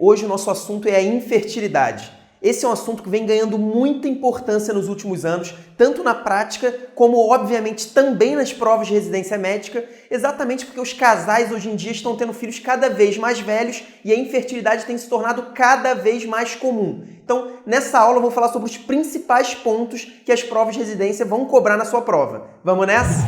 Hoje o nosso assunto é a infertilidade. Esse é um assunto que vem ganhando muita importância nos últimos anos, tanto na prática como, obviamente, também nas provas de residência médica, exatamente porque os casais hoje em dia estão tendo filhos cada vez mais velhos e a infertilidade tem se tornado cada vez mais comum. Então, nessa aula eu vou falar sobre os principais pontos que as provas de residência vão cobrar na sua prova. Vamos nessa?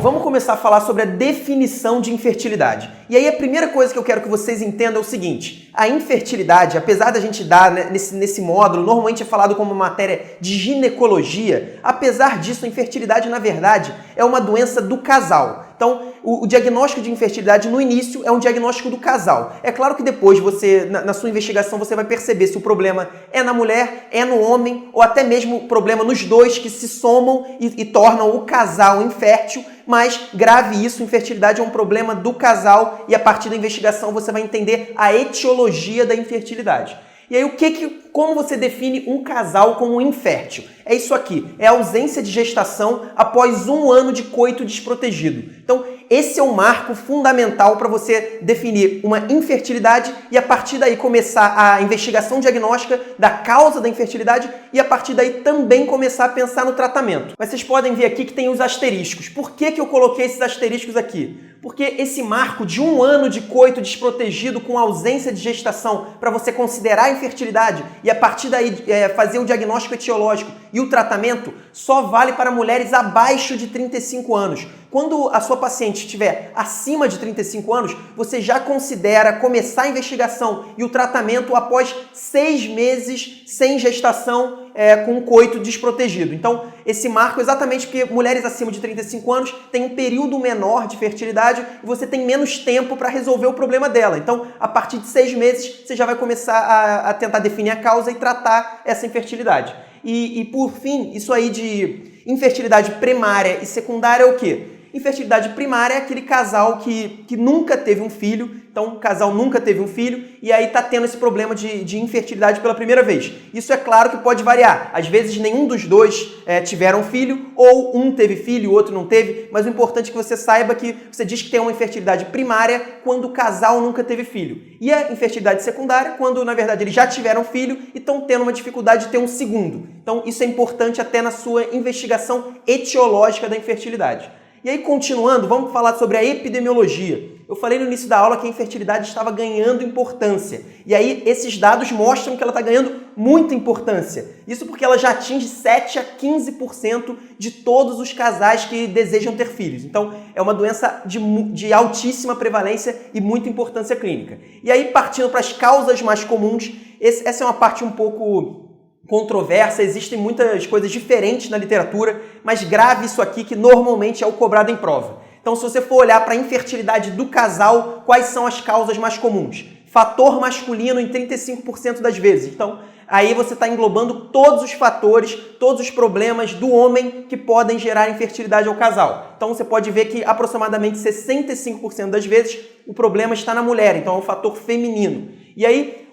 Vamos começar a falar sobre a definição de infertilidade. E aí a primeira coisa que eu quero que vocês entendam é o seguinte: a infertilidade, apesar da gente dar nesse módulo, normalmente é falado como uma matéria de ginecologia, apesar disso, a infertilidade, na verdade, é uma doença do casal. Então, o diagnóstico de infertilidade no início é um diagnóstico do casal. É claro que depois você, na sua investigação, você vai perceber se o problema é na mulher, é no homem, ou até mesmo o problema nos dois que se somam e tornam o casal infértil, mas grave isso, infertilidade é um problema do casal e a partir da investigação você vai entender a etiologia da infertilidade. E aí, como você define um casal como infértil? É isso aqui, é a ausência de gestação após 1 ano de coito desprotegido. Então, esse é um marco fundamental para você definir uma infertilidade e a partir daí começar a investigação diagnóstica da causa da infertilidade e a partir daí também começar a pensar no tratamento. Mas vocês podem ver aqui que tem os asteriscos. Por que eu coloquei esses asteriscos aqui? Porque esse marco de 1 ano de coito desprotegido com ausência de gestação para você considerar a infertilidade e a partir daí fazer o diagnóstico etiológico e o tratamento só vale para mulheres abaixo de 35 anos. Quando a sua paciente estiver acima de 35 anos, você já considera começar a investigação e o tratamento após 6 meses sem gestação com coito desprotegido. Então, esse marco é exatamente porque mulheres acima de 35 anos têm um período menor de fertilidade e você tem menos tempo para resolver o problema dela. Então, a partir de 6 meses, você já vai começar a tentar definir a causa e tratar essa infertilidade. E por fim, isso aí de infertilidade primária e secundária é o quê? Infertilidade primária é aquele casal que nunca teve um filho, então o casal nunca teve um filho e aí está tendo esse problema de infertilidade pela primeira vez. Isso é claro que pode variar. Às vezes nenhum dos dois tiveram filho, ou um teve filho e o outro não teve, mas o importante é que você saiba que você diz que tem uma infertilidade primária quando o casal nunca teve filho. E a infertilidade secundária quando, na verdade, eles já tiveram filho e estão tendo uma dificuldade de ter um segundo. Então isso é importante até na sua investigação etiológica da infertilidade. E aí, continuando, vamos falar sobre a epidemiologia. Eu falei no início da aula que a infertilidade estava ganhando importância. E aí, esses dados mostram que ela está ganhando muita importância. Isso porque ela já atinge 7 a 15% de todos os casais que desejam ter filhos. Então, é uma doença de altíssima prevalência e muita importância clínica. E aí, partindo para as causas mais comuns, essa é uma parte um pouco controversa, existem muitas coisas diferentes na literatura, mas grave isso aqui que normalmente é o cobrado em prova. Então, se você for olhar para a infertilidade do casal, quais são as causas mais comuns? Fator masculino em 35% das vezes. Então, aí você está englobando todos os fatores, todos os problemas do homem que podem gerar infertilidade ao casal. Então, você pode ver que aproximadamente 65% das vezes o problema está na mulher, então é um fator feminino. E aí,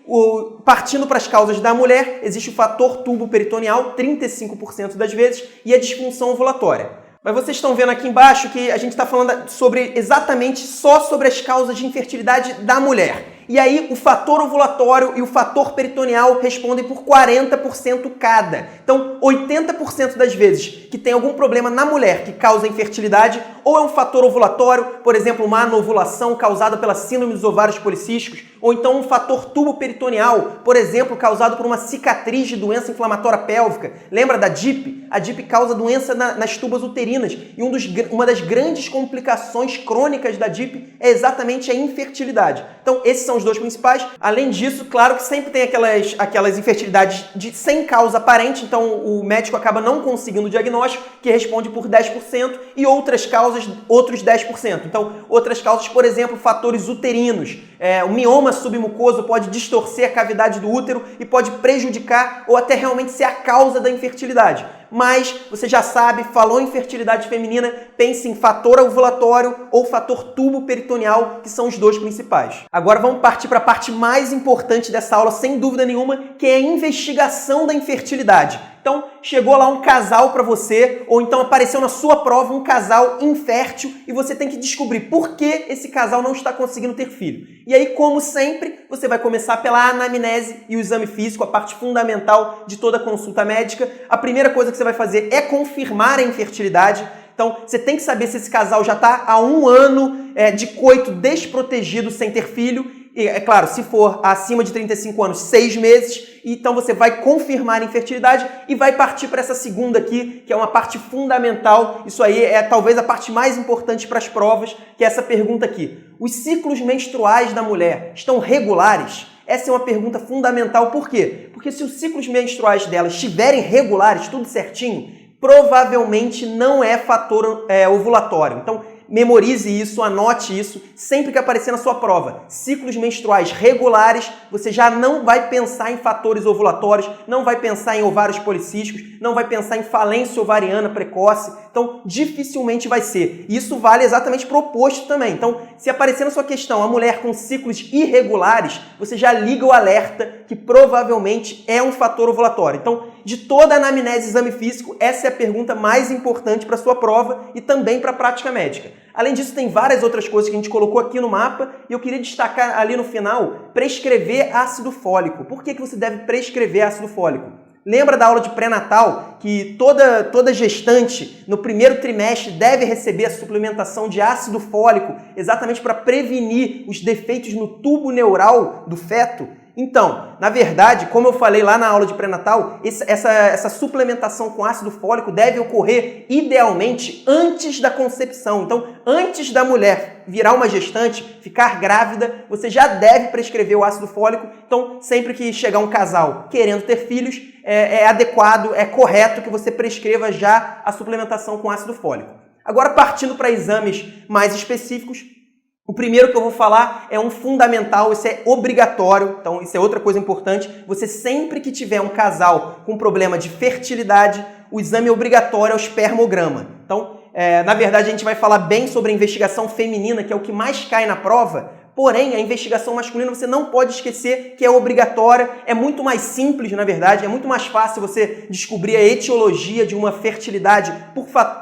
partindo para as causas da mulher, existe o fator tubo-peritoneal, 35% das vezes, e a disfunção ovulatória. Mas vocês estão vendo aqui embaixo que a gente está falando exatamente só sobre as causas de infertilidade da mulher. E aí o fator ovulatório e o fator peritoneal respondem por 40% cada. Então, 80% das vezes que tem algum problema na mulher que causa infertilidade, ou é um fator ovulatório, por exemplo, uma anovulação causada pela síndrome dos ovários policísticos, ou então um fator tubo-peritoneal, por exemplo, causado por uma cicatriz de doença inflamatória pélvica. Lembra da DIP? A DIP causa doença nas tubas uterinas e uma das grandes complicações crônicas da DIP é exatamente a infertilidade. Então, esses são os dois principais. Além disso, claro que sempre tem aquelas infertilidades sem causa aparente, então o médico acaba não conseguindo o diagnóstico, que responde por 10%, e outras causas, outros 10%. Então, outras causas, por exemplo, fatores uterinos. O mioma submucoso pode distorcer a cavidade do útero e pode prejudicar ou até realmente ser a causa da infertilidade. Mas você já sabe, falou em fertilidade feminina, pense em fator ovulatório ou fator tubo-peritoneal, que são os dois principais. Agora vamos partir para a parte mais importante dessa aula, sem dúvida nenhuma, que é a investigação da infertilidade. Então, chegou lá um casal para você, ou então apareceu na sua prova um casal infértil e você tem que descobrir por que esse casal não está conseguindo ter filho. E aí, como sempre, você vai começar pela anamnese e o exame físico, a parte fundamental de toda consulta médica. A primeira coisa que você vai fazer é confirmar a infertilidade. Então, você tem que saber se esse casal já está há 1 ano de coito desprotegido sem ter filho. E, é claro, se for acima de 35 anos, 6 meses. Então, você vai confirmar a infertilidade e vai partir para essa segunda aqui, que é uma parte fundamental. Isso aí é talvez a parte mais importante para as provas, que é essa pergunta aqui. Os ciclos menstruais da mulher estão regulares? Essa é uma pergunta fundamental. Por quê? Porque se os ciclos menstruais dela estiverem regulares, tudo certinho, provavelmente não é fator ovulatório. Então, memorize isso, anote isso, sempre que aparecer na sua prova. Ciclos menstruais regulares, você já não vai pensar em fatores ovulatórios, não vai pensar em ovários policísticos, não vai pensar em falência ovariana precoce. Então, dificilmente vai ser. Isso vale exatamente para o oposto também. Então, se aparecer na sua questão a mulher com ciclos irregulares, você já liga o alerta que provavelmente é um fator ovulatório. Então, de toda a anamnese e exame físico, essa é a pergunta mais importante para a sua prova e também para a prática médica. Além disso, tem várias outras coisas que a gente colocou aqui no mapa e eu queria destacar ali no final, prescrever ácido fólico. Por que você deve prescrever ácido fólico? Lembra da aula de pré-natal que toda gestante no primeiro trimestre deve receber a suplementação de ácido fólico exatamente para prevenir os defeitos no tubo neural do feto? Então, na verdade, como eu falei lá na aula de pré-natal, essa suplementação com ácido fólico deve ocorrer idealmente antes da concepção. Então, antes da mulher virar uma gestante, ficar grávida, você já deve prescrever o ácido fólico. Então, sempre que chegar um casal querendo ter filhos, é adequado, é correto que você prescreva já a suplementação com ácido fólico. Agora, partindo para exames mais específicos, o primeiro que eu vou falar é um fundamental, isso é obrigatório, então isso é outra coisa importante. Você sempre que tiver um casal com problema de fertilidade, o exame obrigatório é o espermograma. Então, na verdade, a gente vai falar bem sobre a investigação feminina, que é o que mais cai na prova. Porém, a investigação masculina você não pode esquecer que é obrigatória, é muito mais simples, na verdade, é muito mais fácil você descobrir a etiologia de uma fertilidade,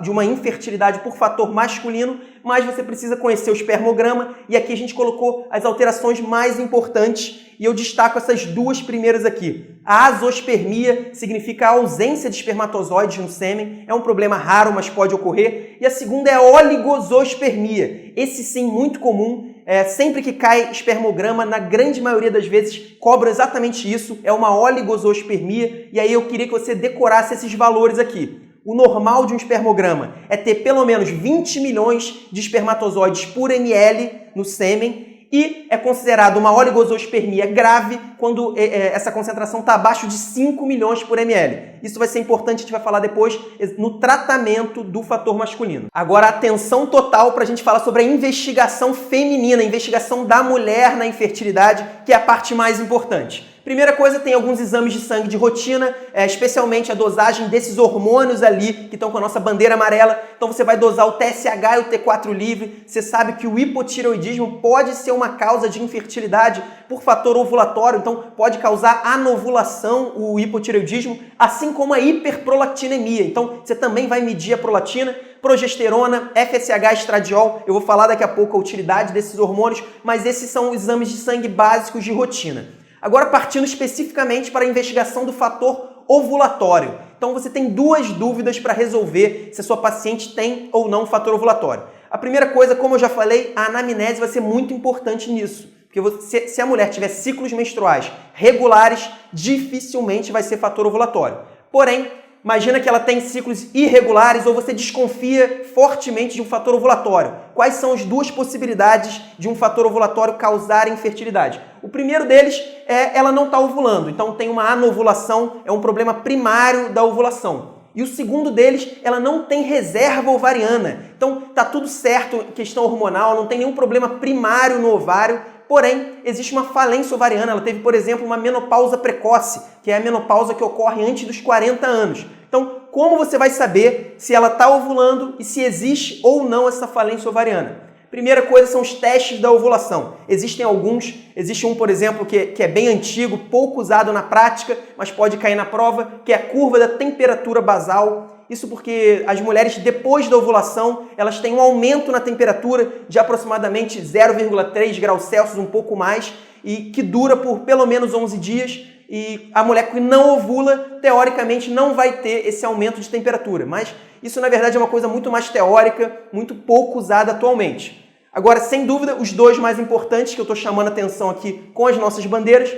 de uma infertilidade por fator masculino, mas você precisa conhecer o espermograma e aqui a gente colocou as alterações mais importantes e eu destaco essas duas primeiras aqui. A azospermia significa a ausência de espermatozoides no sêmen, é um problema raro, mas pode ocorrer. E a segunda é a oligosospermia, esse sim muito comum. Sempre que cai espermograma, na grande maioria das vezes, cobra exatamente isso, é uma oligosospermia, e aí eu queria que você decorasse esses valores aqui. O normal de um espermograma é ter pelo menos 20 milhões de espermatozoides por ml no sêmen, e é considerado uma oligosospermia grave quando essa concentração está abaixo de 5 milhões por ml. Isso vai ser importante, a gente vai falar depois no tratamento do fator masculino. Agora, atenção total para a gente falar sobre a investigação feminina, a investigação da mulher na infertilidade, que é a parte mais importante. Primeira coisa, tem alguns exames de sangue de rotina, especialmente a dosagem desses hormônios ali, que estão com a nossa bandeira amarela. Então você vai dosar o TSH e o T4 livre. Você sabe que o hipotireoidismo pode ser uma causa de infertilidade por fator ovulatório, então pode causar anovulação o hipotireoidismo, assim como a hiperprolactinemia. Então você também vai medir a prolactina, progesterona, FSH, estradiol. Eu vou falar daqui a pouco a utilidade desses hormônios, mas esses são os exames de sangue básicos de rotina. Agora, partindo especificamente para a investigação do fator ovulatório. Então, você tem duas dúvidas para resolver se a sua paciente tem ou não fator ovulatório. A primeira coisa, como eu já falei, a anamnese vai ser muito importante nisso. Porque se a mulher tiver ciclos menstruais regulares, dificilmente vai ser fator ovulatório. Porém, imagina que ela tem ciclos irregulares ou você desconfia fortemente de um fator ovulatório. Quais são as duas possibilidades de um fator ovulatório causar infertilidade? O primeiro deles é ela não estar ovulando, então tem uma anovulação, é um problema primário da ovulação. E o segundo deles, ela não tem reserva ovariana. Então tá tudo certo, questão hormonal, não tem nenhum problema primário no ovário, porém, existe uma falência ovariana. Ela teve, por exemplo, uma menopausa precoce, que é a menopausa que ocorre antes dos 40 anos. Então, como você vai saber se ela está ovulando e se existe ou não essa falência ovariana? Primeira coisa são os testes da ovulação. Existem alguns, existe um, por exemplo, que é bem antigo, pouco usado na prática, mas pode cair na prova, que é a curva da temperatura basal. Isso porque as mulheres, depois da ovulação, elas têm um aumento na temperatura de aproximadamente 0,3 graus Celsius, um pouco mais, e que dura por pelo menos 11 dias. E a mulher que não ovula, teoricamente, não vai ter esse aumento de temperatura. Mas isso, na verdade, é uma coisa muito mais teórica, muito pouco usada atualmente. Agora, sem dúvida, os dois mais importantes que eu estou chamando a atenção aqui com as nossas bandeiras.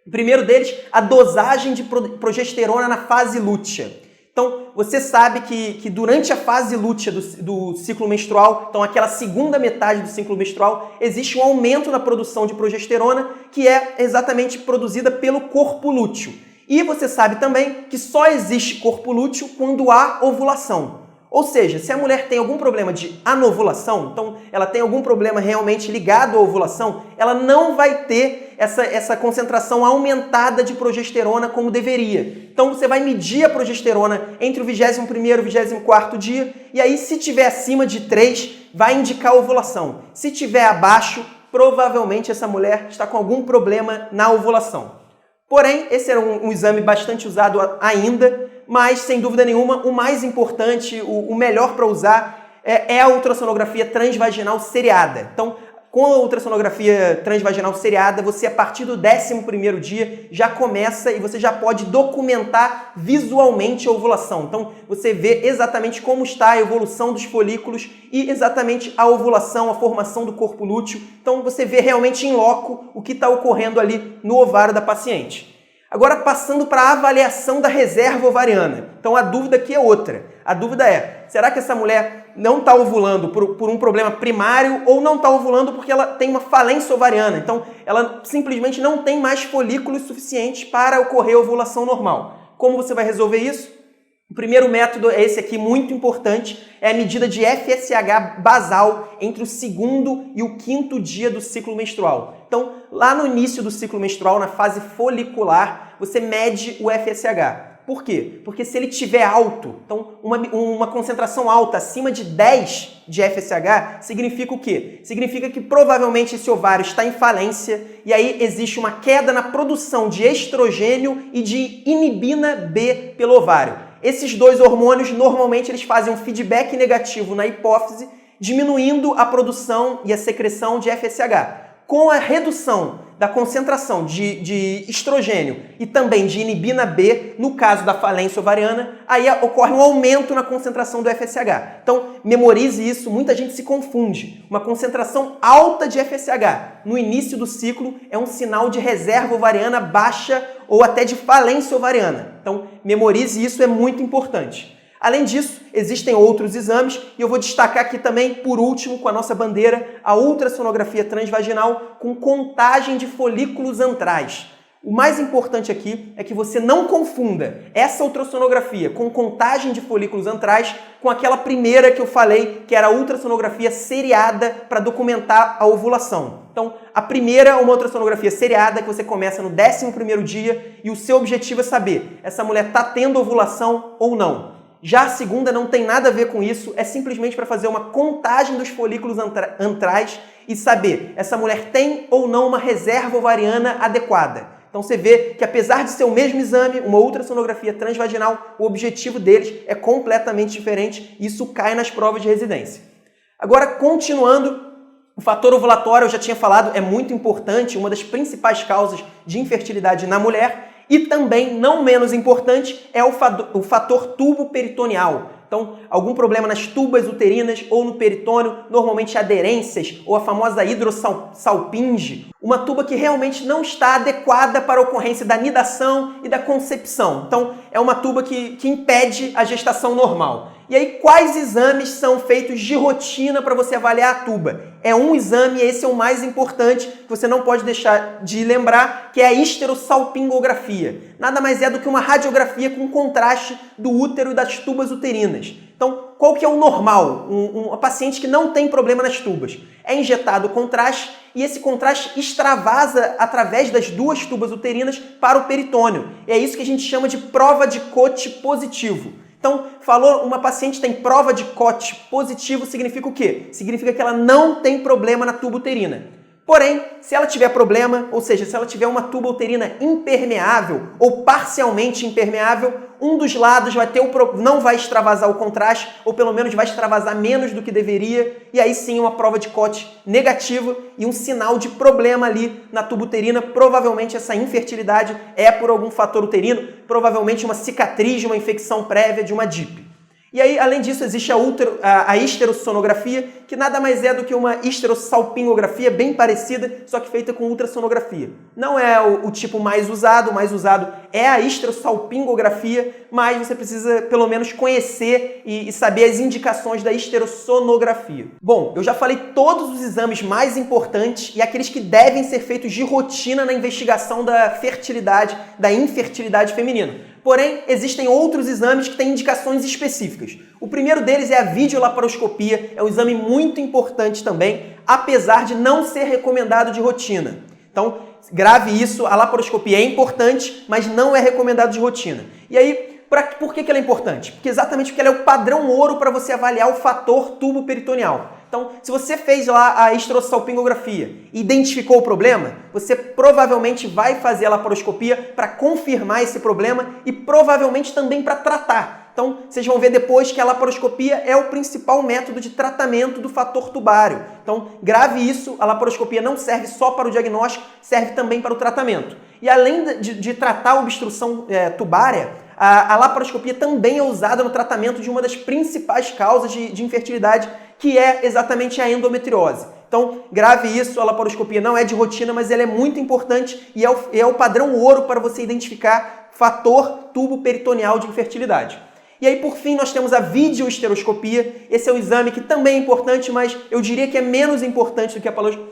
O primeiro deles, a dosagem de progesterona na fase lútea. Então, você sabe que durante a fase lútea do ciclo menstrual, então aquela segunda metade do ciclo menstrual, existe um aumento na produção de progesterona, que é exatamente produzida pelo corpo lúteo. E você sabe também que só existe corpo lúteo quando há ovulação. Ou seja, se a mulher tem algum problema de anovulação, então ela tem algum problema realmente ligado à ovulação, ela não vai ter essa concentração aumentada de progesterona como deveria. Então você vai medir a progesterona entre o 21º e o 24º dia, e aí se tiver acima de 3, vai indicar ovulação. Se tiver abaixo, provavelmente essa mulher está com algum problema na ovulação. Porém, esse era um exame bastante usado ainda, mas, sem dúvida nenhuma, o mais importante, o melhor para usar é a ultrassonografia transvaginal seriada. Então, com a ultrassonografia transvaginal seriada, você, a partir do 11º dia, já começa e você já pode documentar visualmente a ovulação. Então, você vê exatamente como está a evolução dos folículos e exatamente a ovulação, a formação do corpo lúteo. Então, você vê realmente em loco o que está ocorrendo ali no ovário da paciente. Agora, passando para a avaliação da reserva ovariana. Então, a dúvida aqui é outra. A dúvida é, será que essa mulher não está ovulando por um problema primário ou não está ovulando porque ela tem uma falência ovariana? Então, ela simplesmente não tem mais folículos suficientes para ocorrer a ovulação normal. Como você vai resolver isso? O primeiro método é esse aqui, muito importante, é a medida de FSH basal entre o 2º e o 5º dia do ciclo menstrual. Então, lá no início do ciclo menstrual, na fase folicular, você mede o FSH. Por quê? Porque se ele estiver alto, então uma concentração alta, acima de 10 de FSH, significa o quê? Significa que provavelmente esse ovário está em falência e aí existe uma queda na produção de estrogênio e de inibina B pelo ovário. Esses dois hormônios, normalmente, eles fazem um feedback negativo na hipófise, diminuindo a produção e a secreção de FSH. Com a redução da concentração de estrogênio e também de inibina B, no caso da falência ovariana, aí ocorre um aumento na concentração do FSH. Então, memorize isso, muita gente se confunde. Uma concentração alta de FSH no início do ciclo é um sinal de reserva ovariana baixa ou até de falência ovariana. Então, memorize isso, é muito importante. Além disso, existem outros exames e eu vou destacar aqui também, por último, com a nossa bandeira, a ultrassonografia transvaginal com contagem de folículos antrais. O mais importante aqui é que você não confunda essa ultrassonografia com contagem de folículos antrais com aquela primeira que eu falei, que era a ultrassonografia seriada para documentar a ovulação. Então, a primeira é uma ultrassonografia seriada que você começa no 11º dia e o seu objetivo é saber, essa mulher está tendo ovulação ou não. Já a segunda não tem nada a ver com isso, é simplesmente para fazer uma contagem dos folículos antrais e saber, essa mulher tem ou não uma reserva ovariana adequada. Então você vê que apesar de ser o mesmo exame, uma ultrassonografia transvaginal, o objetivo deles é completamente diferente e isso cai nas provas de residência. Agora, continuando, o fator ovulatório, eu já tinha falado, é muito importante, uma das principais causas de infertilidade na mulher. E também, não menos importante, é o fator tubo peritoneal. Então, algum problema nas tubas uterinas ou no peritônio, normalmente aderências ou a famosa hidrossalpinge, uma tuba que realmente não está adequada para a ocorrência da nidação e da concepção. Então, é uma tuba que impede a gestação normal. E aí, quais exames são feitos de rotina para você avaliar a tuba? É um exame, e esse é o mais importante, que você não pode deixar de lembrar, que é a histerosalpingografia. Nada mais é do que uma radiografia com contraste do útero e das tubas uterinas. Então, qual que é o normal? Uma paciente que não tem problema nas tubas. É injetado o contraste e esse contraste extravasa através das duas tubas uterinas para o peritônio. É isso que a gente chama de prova de Cote positivo. Então, falou, uma paciente tem prova de COT positivo, significa o quê? Significa que ela não tem problema na tuba uterina. Porém, se ela tiver problema, ou seja, se ela tiver uma tuba uterina impermeável ou parcialmente impermeável, um dos lados vai ter não vai extravasar o contraste, ou pelo menos vai extravasar menos do que deveria, e aí sim uma prova de COT negativa e um sinal de problema ali na tuba uterina. Provavelmente essa infertilidade é por algum fator uterino, provavelmente uma cicatriz de uma infecção prévia de uma DIP. E aí, além disso, existe a histerossonografia, que nada mais é do que uma histerossalpingografia bem parecida, só que feita com ultrassonografia. Não é o tipo mais usado, o mais usado é a histerossalpingografia, mas você precisa pelo menos conhecer e saber as indicações da histerossonografia. Bom, eu já falei todos os exames mais importantes e aqueles que devem ser feitos de rotina na investigação da fertilidade, da infertilidade feminina. Porém, existem outros exames que têm indicações específicas. O primeiro deles é a videolaparoscopia, é um exame muito importante também, apesar de não ser recomendado de rotina. Então, grave isso, a laparoscopia é importante, mas não é recomendado de rotina. E aí, por que ela é importante? Porque exatamente porque ela é o padrão ouro para você avaliar o fator tubo peritoneal. Então, se você fez lá a histerossalpingografia e identificou o problema, você provavelmente vai fazer a laparoscopia para confirmar esse problema e provavelmente também para tratar. Então, vocês vão ver depois que a laparoscopia é o principal método de tratamento do fator tubário. Então, grave isso, a laparoscopia não serve só para o diagnóstico, serve também para o tratamento. E além de tratar a obstrução tubária, a laparoscopia também é usada no tratamento de uma das principais causas de infertilidade, que é exatamente a endometriose. Então, grave isso, a laparoscopia não é de rotina, mas ela é muito importante e é o padrão ouro para você identificar fator tubo peritoneal de infertilidade. E aí, por fim, nós temos a videohisteroscopia. Esse é um exame que também é importante, mas eu diria que é menos importante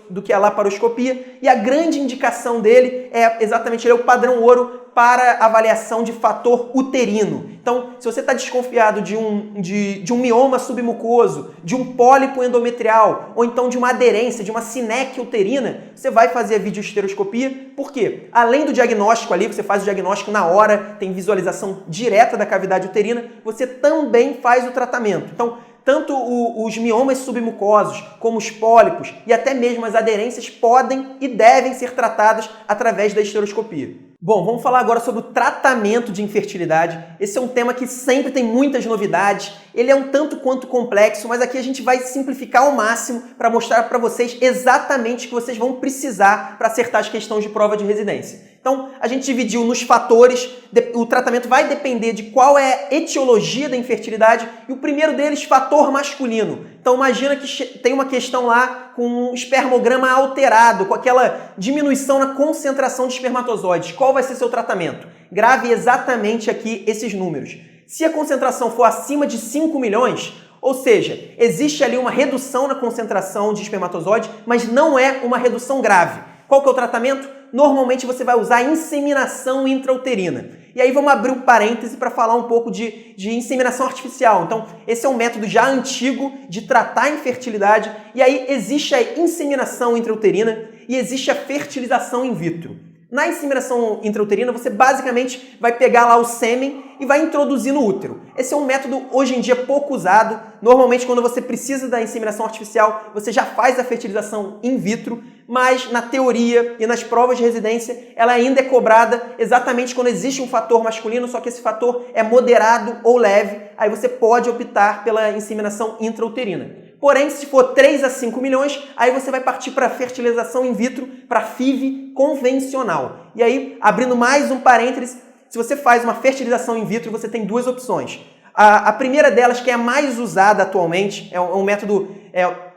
do que a laparoscopia. E a grande indicação dele é exatamente ele é o padrão ouro para avaliação de fator uterino. Então, se você está desconfiado de um mioma submucoso, de um pólipo endometrial, ou então de uma aderência, de uma sinéquia uterina, você vai fazer a videohisteroscopia. Por quê? Além do diagnóstico ali, você faz o diagnóstico na hora, tem visualização direta da cavidade uterina, você também faz o tratamento. Então, tanto os miomas submucosos, como os pólipos e até mesmo as aderências podem e devem ser tratadas através da histeroscopia. Bom, vamos falar agora sobre o tratamento de infertilidade. Esse é um tema que sempre tem muitas novidades, ele é um tanto quanto complexo, mas aqui a gente vai simplificar ao máximo para mostrar para vocês exatamente o que vocês vão precisar para acertar as questões de prova de residência. Então, a gente dividiu nos fatores, o tratamento vai depender de qual é a etiologia da infertilidade e o primeiro deles, fator masculino. Então, imagina que tem uma questão lá com um espermograma alterado, com aquela diminuição na concentração de espermatozoides. Qual vai ser seu tratamento? Grave exatamente aqui esses números. Se a concentração for acima de 5 milhões, ou seja, existe ali uma redução na concentração de espermatozoide, mas não é uma redução grave. Qual que é o tratamento? Normalmente você vai usar inseminação intrauterina. E aí vamos abrir um parêntese para falar um pouco de inseminação artificial. Então, esse é um método já antigo de tratar a infertilidade. E aí existe a inseminação intrauterina e existe a fertilização in vitro. Na inseminação intrauterina, você basicamente vai pegar lá o sêmen e vai introduzir no útero. Esse é um método hoje em dia pouco usado. Normalmente, quando você precisa da inseminação artificial, você já faz a fertilização in vitro, mas na teoria e nas provas de residência, ela ainda é cobrada exatamente quando existe um fator masculino, só que esse fator é moderado ou leve, aí você pode optar pela inseminação intrauterina. Porém, se for 3 a 5 milhões, aí você vai partir para a fertilização in vitro, para a FIV convencional. E aí, abrindo mais um parênteses, se você faz uma fertilização in vitro, você tem duas opções. A primeira delas, que é a mais usada atualmente, é um método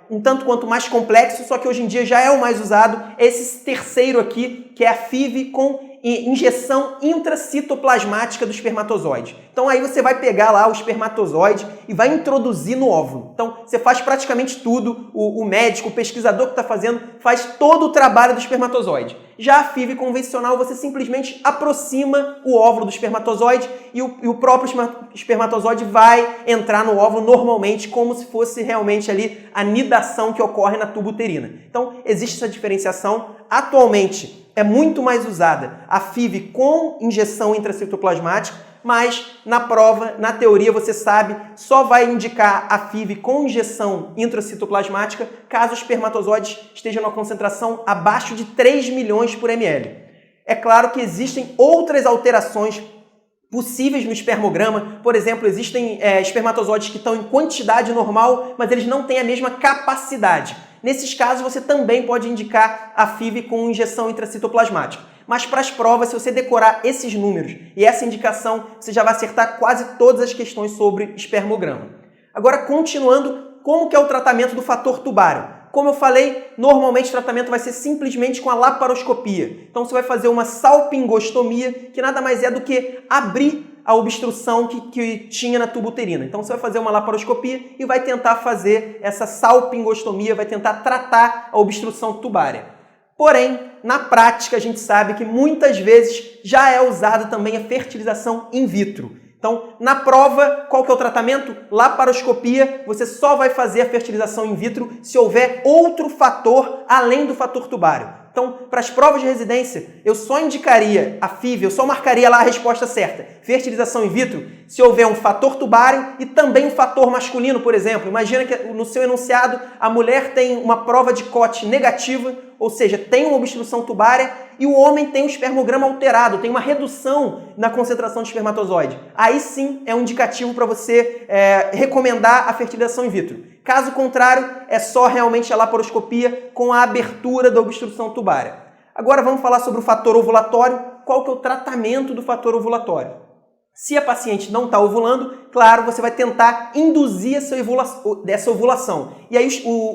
um tanto quanto mais complexo, só que hoje em dia já é o mais usado, é esse terceiro aqui, que é a FIV com injeção intracitoplasmática do espermatozoide. Então aí você vai pegar lá o espermatozoide e vai introduzir no óvulo. Então você faz praticamente tudo, o médico, o pesquisador que está fazendo, faz todo o trabalho do espermatozoide. Já a FIV convencional, você simplesmente aproxima o óvulo do espermatozoide e o próprio espermatozoide vai entrar no óvulo normalmente, como se fosse realmente ali a nidação que ocorre na tuba uterina. Então existe essa diferenciação. Atualmente é muito mais usada a FIV com injeção intracitoplasmática, mas na prova, na teoria, você sabe, só vai indicar a FIV com injeção intracitoplasmática caso os espermatozoides estejam numa concentração abaixo de 3 milhões por ml. É claro que existem outras alterações possíveis no espermograma. Por exemplo, existem espermatozoides que estão em quantidade normal, mas eles não têm a mesma capacidade. Nesses casos, você também pode indicar a FIV com injeção intracitoplasmática. Mas para as provas, se você decorar esses números e essa indicação, você já vai acertar quase todas as questões sobre espermograma. Agora, continuando, como que é o tratamento do fator tubário? Como eu falei, normalmente o tratamento vai ser simplesmente com a laparoscopia. Então você vai fazer uma salpingostomia, que nada mais é do que abrir a obstrução que tinha na tuba uterina. Então você vai fazer uma laparoscopia e vai tentar fazer essa salpingostomia, vai tentar tratar a obstrução tubária. Porém, na prática a gente sabe que muitas vezes já é usada também a fertilização in vitro. Então, na prova, qual que é o tratamento? Laparoscopia, você só vai fazer a fertilização in vitro se houver outro fator além do fator tubário. Então, para as provas de residência, eu só indicaria a FIV, eu só marcaria lá a resposta certa. Fertilização in vitro, se houver um fator tubário e também um fator masculino, por exemplo. Imagina que no seu enunciado a mulher tem uma prova de COT negativa, ou seja, tem uma obstrução tubária, e o homem tem um espermograma alterado, tem uma redução na concentração de espermatozoide. Aí sim é um indicativo para você recomendar a fertilização in vitro. Caso contrário, é só realmente a laparoscopia com a abertura da obstrução tubária. Agora vamos falar sobre o fator ovulatório. Qual que é o tratamento do fator ovulatório? Se a paciente não está ovulando, claro, você vai tentar induzir essa ovulação. E aí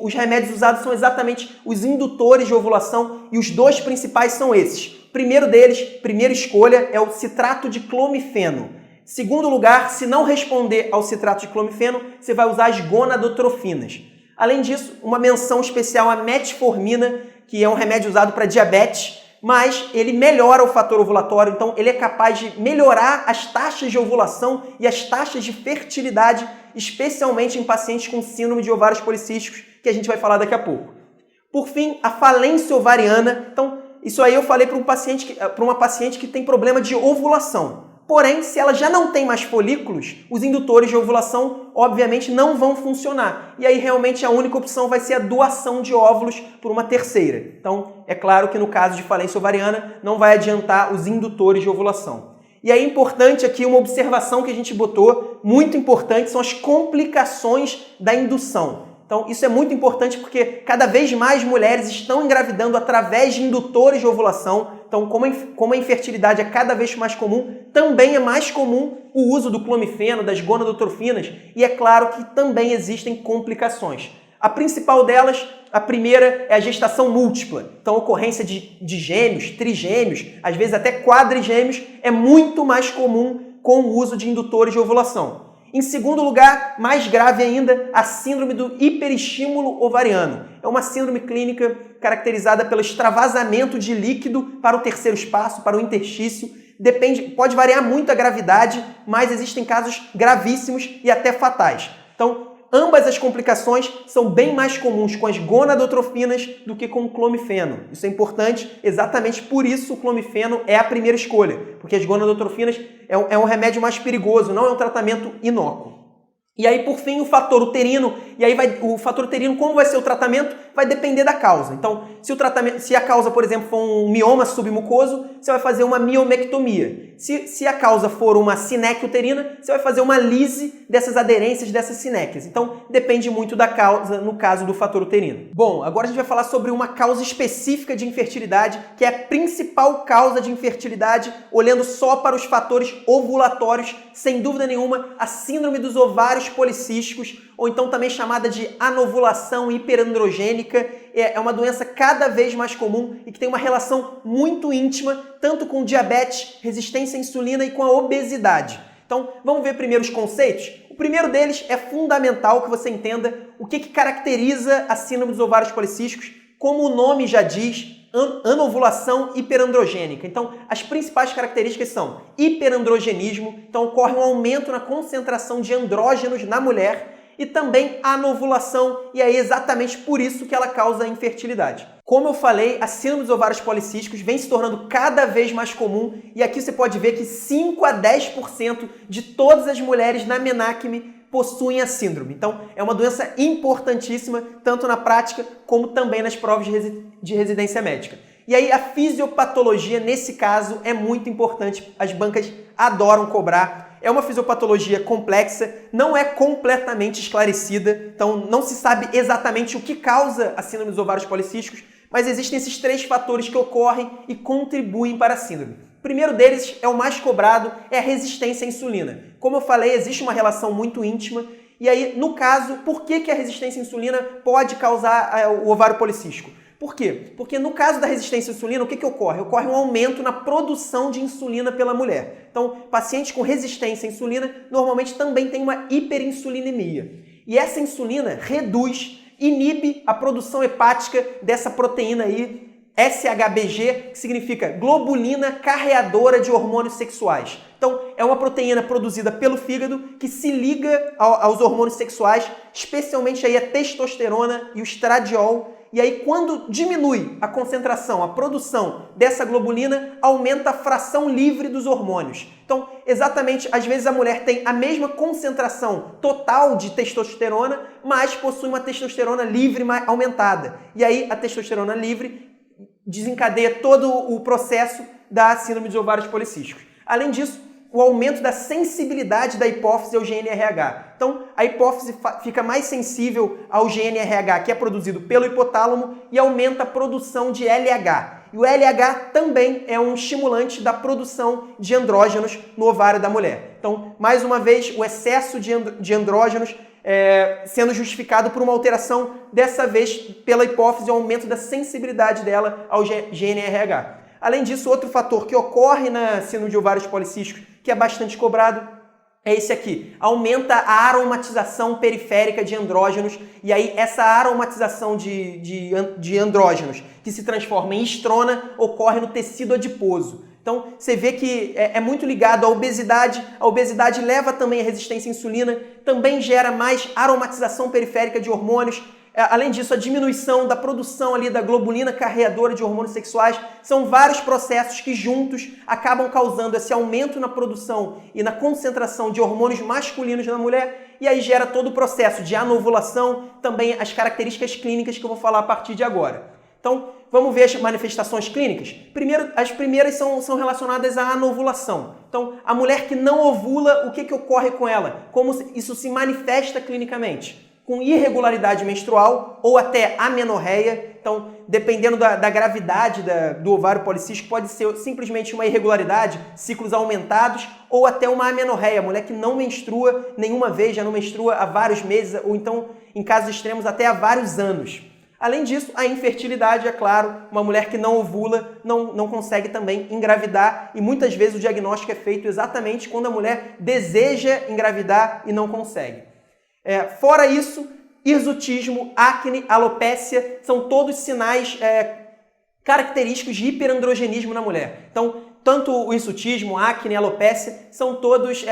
os remédios usados são exatamente os indutores de ovulação e os dois principais são esses. Primeiro deles, primeira escolha, é o citrato de clomifeno. Segundo lugar, se não responder ao citrato de clomifeno, você vai usar as gonadotrofinas. Além disso, uma menção especial à metformina, que é um remédio usado para diabetes, mas ele melhora o fator ovulatório, então ele é capaz de melhorar as taxas de ovulação e as taxas de fertilidade, especialmente em pacientes com síndrome de ovários policísticos, que a gente vai falar daqui a pouco. Por fim, a falência ovariana. Então, isso aí eu falei para uma paciente que tem problema de ovulação. Porém, se ela já não tem mais folículos, os indutores de ovulação, obviamente, não vão funcionar. E aí, realmente, a única opção vai ser a doação de óvulos por uma terceira. Então, é claro que no caso de falência ovariana, não vai adiantar os indutores de ovulação. E aí, importante aqui, uma observação que a gente botou, muito importante, são as complicações da indução. Então, isso é muito importante porque cada vez mais mulheres estão engravidando através de indutores de ovulação. Então, como a infertilidade é cada vez mais comum, também é mais comum o uso do clomifeno, das gonadotrofinas, e é claro que também existem complicações. A principal delas, a primeira, é a gestação múltipla. Então, a ocorrência de gêmeos, trigêmeos, às vezes até quadrigêmeos, é muito mais comum com o uso de indutores de ovulação. Em segundo lugar, mais grave ainda, a síndrome do hiperestímulo ovariano. É uma síndrome clínica caracterizada pelo extravasamento de líquido para o terceiro espaço, para o interstício. Pode variar muito a gravidade, mas existem casos gravíssimos e até fatais. Então, ambas as complicações são bem mais comuns com as gonadotrofinas do que com o clomifeno. Isso é importante, exatamente por isso o clomifeno é a primeira escolha, porque as gonadotrofinas é um remédio mais perigoso, não é um tratamento inócuo. E aí, por fim, o fator uterino. E aí, o fator uterino, como vai ser o tratamento? Vai depender da causa. Então, se a causa, por exemplo, for um mioma submucoso, você vai fazer uma miomectomia. Se a causa for uma sinéquia uterina, você vai fazer uma lise dessas aderências, dessas sinéquias. Então, depende muito da causa, no caso do fator uterino. Bom, agora a gente vai falar sobre uma causa específica de infertilidade, que é a principal causa de infertilidade, olhando só para os fatores ovulatórios, sem dúvida nenhuma, a síndrome dos ovários policísticos, ou então também chamada de anovulação hiperandrogênica. É uma doença cada vez mais comum e que tem uma relação muito íntima tanto com diabetes, resistência à insulina e com a obesidade. Então, vamos ver primeiro os conceitos? O primeiro deles é fundamental que você entenda o que caracteriza a síndrome dos ovários policísticos, como o nome já diz, anovulação hiperandrogênica. Então, as principais características são hiperandrogenismo, então ocorre um aumento na concentração de andrógenos na mulher, e também anovulação, e é exatamente por isso que ela causa infertilidade. Como eu falei, a síndrome dos ovários policísticos vem se tornando cada vez mais comum e aqui você pode ver que 5 a 10% de todas as mulheres na menacme possuem a síndrome. Então, é uma doença importantíssima, tanto na prática como também nas provas de residência médica. E aí, a fisiopatologia, nesse caso, é muito importante. As bancas adoram cobrar. É uma fisiopatologia complexa, não é completamente esclarecida, então não se sabe exatamente o que causa a síndrome dos ovários policísticos, mas existem esses 3 fatores que ocorrem e contribuem para a síndrome. O primeiro deles é o mais cobrado, é a resistência à insulina. Como eu falei, existe uma relação muito íntima. E aí, no caso, por que a resistência à insulina pode causar o ovário policístico? Por quê? Porque no caso da resistência à insulina, o que ocorre? Ocorre um aumento na produção de insulina pela mulher. Então, pacientes com resistência à insulina normalmente também têm uma hiperinsulinemia. E essa insulina inibe a produção hepática dessa proteína aí, SHBG, que significa globulina carreadora de hormônios sexuais. Então, é uma proteína produzida pelo fígado que se liga aos hormônios sexuais, especialmente aí a testosterona e o estradiol. E aí, quando diminui a concentração, a produção dessa globulina, aumenta a fração livre dos hormônios. Então, exatamente, às vezes a mulher tem a mesma concentração total de testosterona, mas possui uma testosterona livre aumentada. E aí, a testosterona livre desencadeia todo o processo da síndrome de ovários policísticos. Além disso, o aumento da sensibilidade da hipófise ao GNRH. Então, a hipófise fica mais sensível ao GNRH, que é produzido pelo hipotálamo, e aumenta a produção de LH. E o LH também é um estimulante da produção de andrógenos no ovário da mulher. Então, mais uma vez, o excesso de andrógenos sendo justificado por uma alteração, dessa vez pela hipófise, o aumento da sensibilidade dela ao GNRH. Além disso, outro fator que ocorre na síndrome de ovários policísticos, que é bastante cobrado, é esse aqui. Aumenta a aromatização periférica de andrógenos, e aí essa aromatização de andrógenos, que se transforma em estrona, ocorre no tecido adiposo. Então, você vê que é muito ligado à obesidade. A obesidade leva também à resistência à insulina, também gera mais aromatização periférica de hormônios. Além disso, a diminuição da produção ali da globulina carreadora de hormônios sexuais. São vários processos que juntos acabam causando esse aumento na produção e na concentração de hormônios masculinos na mulher. E aí gera todo o processo de anovulação, também as características clínicas que eu vou falar a partir de agora. Então, vamos ver as manifestações clínicas? Primeiro, as primeiras são relacionadas à anovulação. Então, a mulher que não ovula, o que ocorre com ela? Como isso se manifesta clinicamente? Com irregularidade menstrual ou até amenorreia. Então, dependendo da gravidade do ovário policístico, pode ser simplesmente uma irregularidade, ciclos aumentados, ou até uma amenorreia, mulher que não menstrua nenhuma vez, já não menstrua há vários meses, ou então, em casos extremos, até há vários anos. Além disso, a infertilidade, é claro, uma mulher que não ovula não consegue também engravidar e muitas vezes o diagnóstico é feito exatamente quando a mulher deseja engravidar e não consegue. Fora isso, hirsutismo, acne, alopécia são todos sinais característicos de hiperandrogenismo na mulher. Então, tanto o hirsutismo, acne e alopécia são todos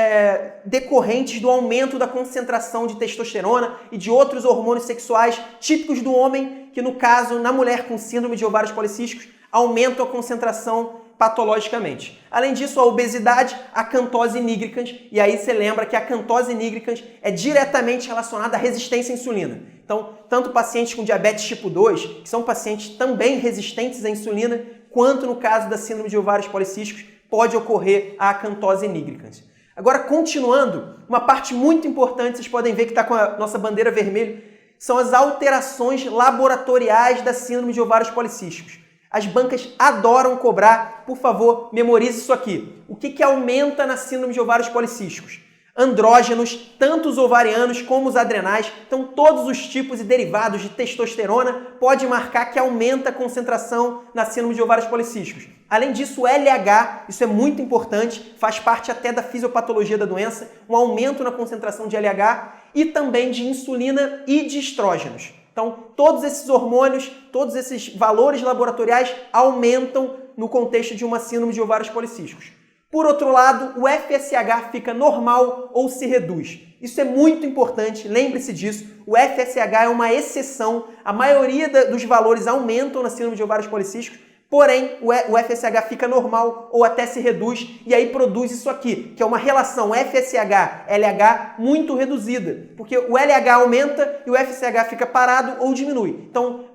decorrentes do aumento da concentração de testosterona e de outros hormônios sexuais típicos do homem, que no caso, na mulher com síndrome de ovários policísticos, aumentam a concentração patologicamente. Além disso, a obesidade, a acantose nigricans, e aí você lembra que a acantose nigricans é diretamente relacionada à resistência à insulina. Então, tanto pacientes com diabetes tipo 2, que são pacientes também resistentes à insulina, quanto no caso da síndrome de ovários policísticos, pode ocorrer a acantose nigricans. Agora, continuando, uma parte muito importante, vocês podem ver que está com a nossa bandeira vermelha, são as alterações laboratoriais da síndrome de ovários policísticos. As bancas adoram cobrar. Por favor, memorize isso aqui. O que aumenta na síndrome de ovários policísticos? Andrógenos, tanto os ovarianos como os adrenais. Então, todos os tipos e derivados de testosterona pode marcar que aumenta a concentração na síndrome de ovários policísticos. Além disso, o LH, isso é muito importante, faz parte até da fisiopatologia da doença, um aumento na concentração de LH e também de insulina e de estrógenos. Então, todos esses hormônios, todos esses valores laboratoriais aumentam no contexto de uma síndrome de ovários policísticos. Por outro lado, o FSH fica normal ou se reduz. Isso é muito importante, lembre-se disso. O FSH é uma exceção, a maioria dos valores aumentam na síndrome de ovários policísticos, porém o FSH fica normal ou até se reduz e aí produz isso aqui, que é uma relação FSH-LH muito reduzida, porque o LH aumenta e o FSH fica parado ou diminui. Então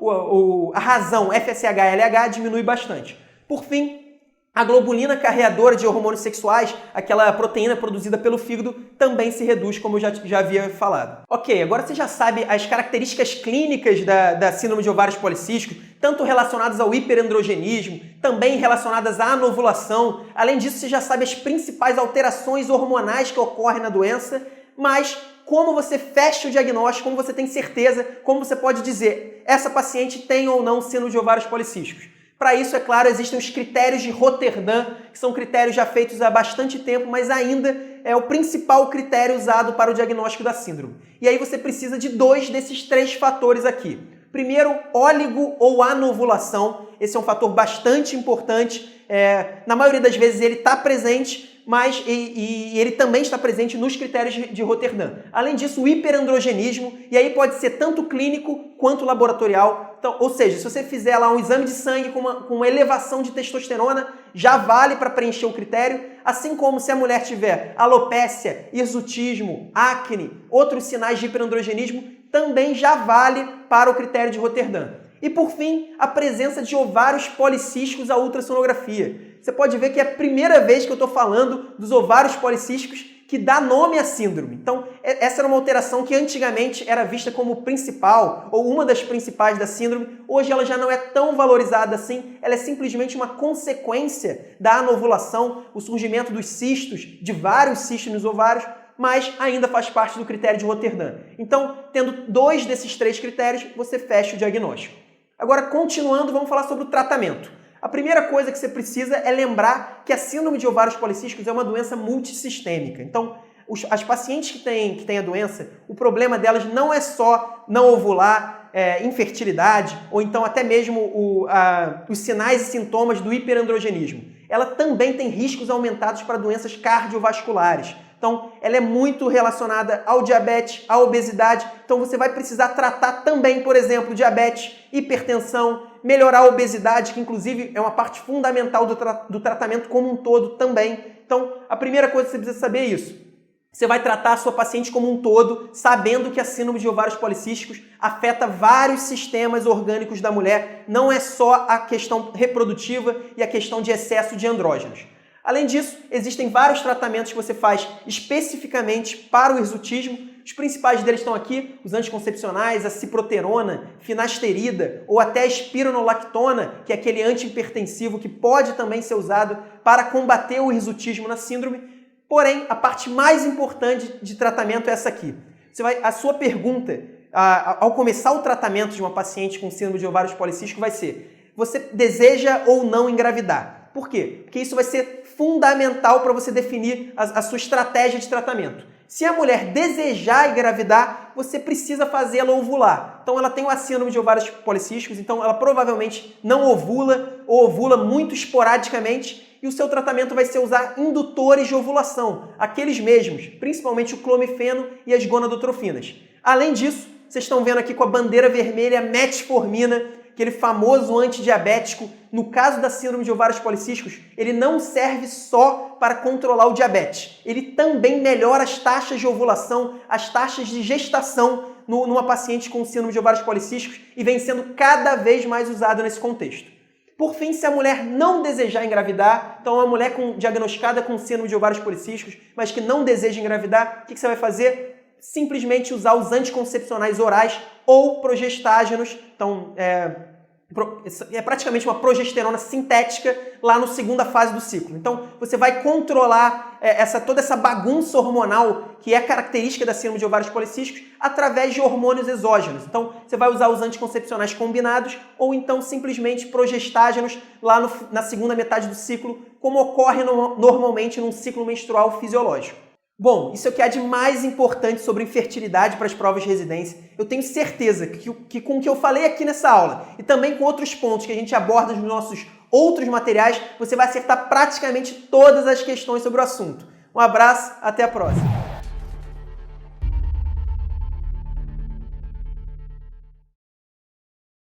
a razão FSH-LH diminui bastante. Por fim, a globulina carreadora de hormônios sexuais, aquela proteína produzida pelo fígado, também se reduz, como eu já havia falado. Ok, agora você já sabe as características clínicas da síndrome de ovários policísticos, tanto relacionadas ao hiperandrogenismo, também relacionadas à anovulação. Além disso, você já sabe as principais alterações hormonais que ocorrem na doença, mas como você fecha o diagnóstico, como você tem certeza, como você pode dizer, essa paciente tem ou não síndrome de ovários policísticos. Para isso, é claro, existem os critérios de Rotterdam, que são critérios já feitos há bastante tempo, mas ainda é o principal critério usado para o diagnóstico da síndrome. E aí você precisa de 2 desses 3 fatores aqui. Primeiro, óligo ou anovulação. Esse é um fator bastante importante. Na maioria das vezes ele está presente, mas ele também está presente nos critérios de Rotterdam. Além disso, o hiperandrogenismo, e aí pode ser tanto clínico quanto laboratorial. Então, ou seja, se você fizer lá um exame de sangue com uma elevação de testosterona, já vale para preencher o critério, assim como se a mulher tiver alopécia, hirsutismo, acne, outros sinais de hiperandrogenismo, também já vale para o critério de Rotterdam. E por fim, a presença de ovários policísticos à ultrassonografia. Você pode ver que é a primeira vez que eu estou falando dos ovários policísticos que dá nome à síndrome. Então, essa era uma alteração que antigamente era vista como principal ou uma das principais da síndrome. Hoje ela já não é tão valorizada assim, ela é simplesmente uma consequência da anovulação, o surgimento dos cistos, de vários cistos nos ovários, mas ainda faz parte do critério de Rotterdam. Então, tendo 2 desses 3 critérios, você fecha o diagnóstico. Agora, continuando, vamos falar sobre o tratamento. A primeira coisa que você precisa é lembrar que a síndrome de ovários policísticos é uma doença multissistêmica. Então, as pacientes que têm a doença, o problema delas não é só não ovular, infertilidade, ou então até mesmo os sinais e sintomas do hiperandrogenismo. Ela também tem riscos aumentados para doenças cardiovasculares. Então, ela é muito relacionada ao diabetes, à obesidade. Então, você vai precisar tratar também, por exemplo, diabetes, hipertensão, melhorar a obesidade, que inclusive é uma parte fundamental do tratamento como um todo também. Então, a primeira coisa que você precisa saber é isso. Você vai tratar a sua paciente como um todo, sabendo que a síndrome de ovários policísticos afeta vários sistemas orgânicos da mulher, não é só a questão reprodutiva e a questão de excesso de andrógenos. Além disso, existem vários tratamentos que você faz especificamente para o hirsutismo. Os principais deles estão aqui, os anticoncepcionais, a ciproterona, finasterida ou até a espironolactona, que é aquele antihipertensivo que pode também ser usado para combater o hirsutismo na síndrome. Porém, a parte mais importante de tratamento é essa aqui. A sua pergunta, ao começar o tratamento de uma paciente com síndrome de ovários policísticos vai ser: você deseja ou não engravidar? Por quê? Porque isso vai ser fundamental para você definir a sua estratégia de tratamento. Se a mulher desejar engravidar, você precisa fazê-la ovular. Então ela tem uma síndrome de ovários policísticos, então ela provavelmente não ovula ou ovula muito esporadicamente e o seu tratamento vai ser usar indutores de ovulação, aqueles mesmos, principalmente o clomifeno e as gonadotrofinas. Além disso, vocês estão vendo aqui com a bandeira vermelha metformina, aquele famoso antidiabético. No caso da síndrome de ovários policísticos, ele não serve só para controlar o diabetes. Ele também melhora as taxas de ovulação, as taxas de gestação numa paciente com síndrome de ovários policísticos e vem sendo cada vez mais usado nesse contexto. Por fim, se a mulher não desejar engravidar, então uma mulher diagnosticada com síndrome de ovários policísticos, mas que não deseja engravidar, o que você vai fazer? Simplesmente usar os anticoncepcionais orais ou progestágenos. Então, é praticamente uma progesterona sintética lá na segunda fase do ciclo. Então, você vai controlar toda essa bagunça hormonal que é característica da síndrome de ovários policísticos através de hormônios exógenos. Então, você vai usar os anticoncepcionais combinados ou então simplesmente progestágenos lá na segunda metade do ciclo, como ocorre normalmente num ciclo menstrual fisiológico. Bom, isso é o que há de mais importante sobre infertilidade para as provas de residência. Eu tenho certeza que com o que eu falei aqui nessa aula e também com outros pontos que a gente aborda nos nossos outros materiais, você vai acertar praticamente todas as questões sobre o assunto. Um abraço, até a próxima!